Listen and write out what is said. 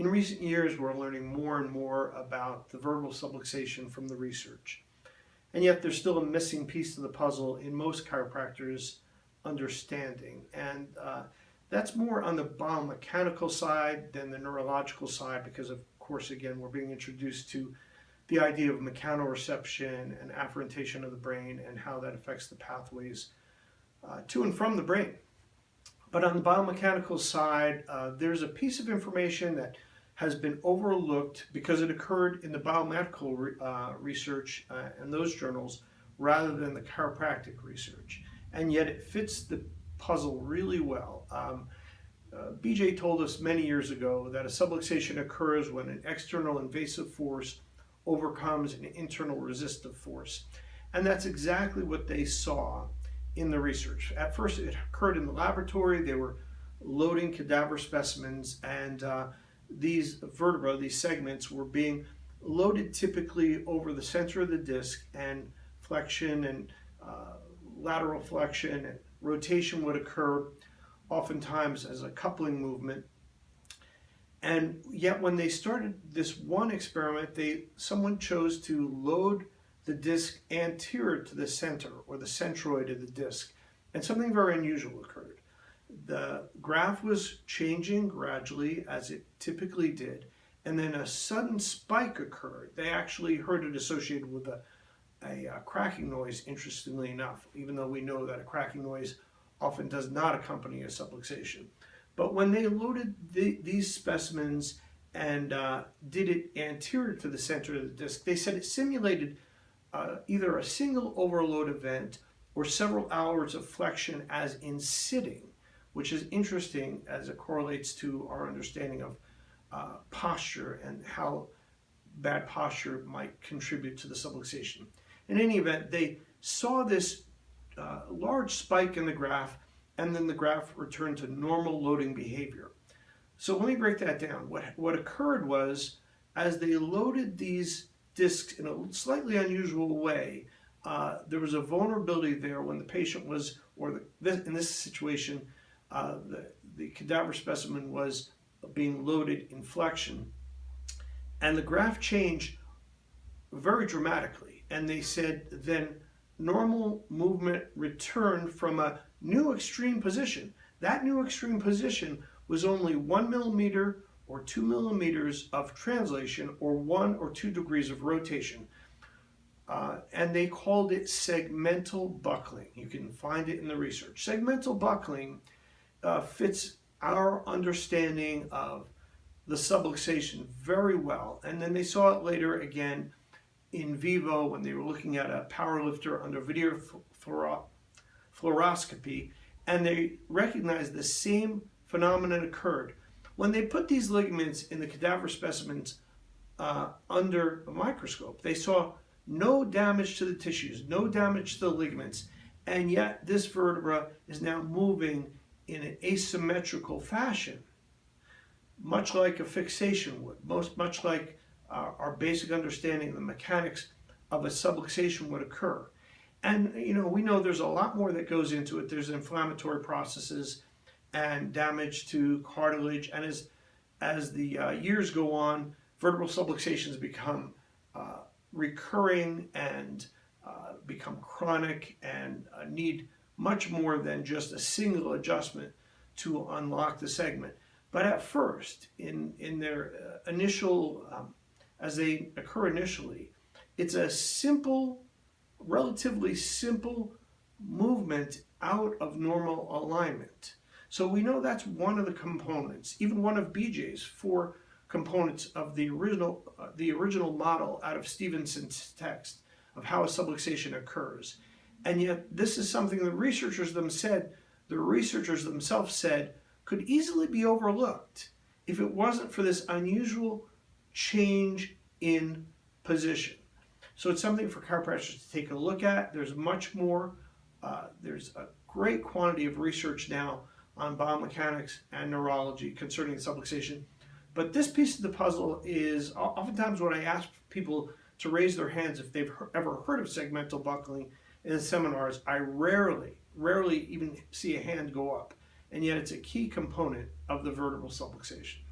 In recent years, we're learning more and more about the vertebral subluxation from the research. And yet there's still a missing piece to the puzzle in most chiropractors' understanding. And that's more on the biomechanical side than the neurological side because, of course, again, we're being introduced to the idea of mechanoreception and afferentation of the brain and how that affects the pathways to and from the brain. But on the biomechanical side, there's a piece of information that has been overlooked because it occurred in the biomedical research and those journals rather than the chiropractic research. And yet it fits the puzzle really well. BJ told us many years ago that a subluxation occurs when an external invasive force overcomes an internal resistive force. And that's exactly what they saw in the research. At first it occurred in the laboratory. They were loading cadaver specimens, and these vertebrae, these segments, were being loaded typically over the center of the disc, and flexion and lateral flexion and rotation would occur oftentimes as a coupling movement. And yet when they started this one experiment, someone chose to load the disc anterior to the center, or the centroid of the disc, and something very unusual occurred. The graph was changing gradually, as it typically did, and then a sudden spike occurred. They actually heard it associated with a cracking noise, interestingly enough, even though we know that a cracking noise often does not accompany a subluxation. But when they loaded these specimens and did it anterior to the center of the disc, they said it simulated either a single overload event or several hours of flexion as in sitting, which is interesting as it correlates to our understanding of posture and how bad posture might contribute to the subluxation. In any event, they saw this large spike in the graph, and then the graph returned to normal loading behavior. So let me break that down. What occurred was, as they loaded these discs in a slightly unusual way, there was a vulnerability there when the patient was, or in this situation, the cadaver specimen was being loaded in flexion, and the graph changed very dramatically. And they said then normal movement returned from a new extreme position. That new extreme position was only 1 millimeter or 2 millimeters of translation, or 1 or 2 degrees of rotation. And they called it segmental buckling. You can find it in the research. Segmental buckling fits our understanding of the subluxation very well. And then they saw it later again in vivo when they were looking at a powerlifter under video fluoroscopy, and they recognized the same phenomenon occurred. When they put these ligaments in the cadaver specimens under a microscope, they saw no damage to the tissues, no damage to the ligaments, and yet this vertebra is now moving in an asymmetrical fashion, much like a fixation would, much like our basic understanding of the mechanics of a subluxation would occur. And we know there's a lot more that goes into it. There's inflammatory processes and damage to cartilage, and as the years go on, vertebral subluxations become recurring and become chronic and need much more than just a single adjustment to unlock the segment. But at first, in their initial, as they occur initially, it's a simple, relatively simple movement out of normal alignment. So we know that's one of the components, even one of BJ's 4 components of the original model out of Stevenson's text of how a subluxation occurs. And yet this is something the researchers themselves said could easily be overlooked if it wasn't for this unusual change in position. So it's something for chiropractors to take a look at. There's much more. There's a great quantity of research now on biomechanics and neurology concerning the subluxation. But this piece of the puzzle is oftentimes when I ask people to raise their hands if they've ever heard of segmental buckling in seminars, I rarely even see a hand go up. And yet it's a key component of the vertebral subluxation.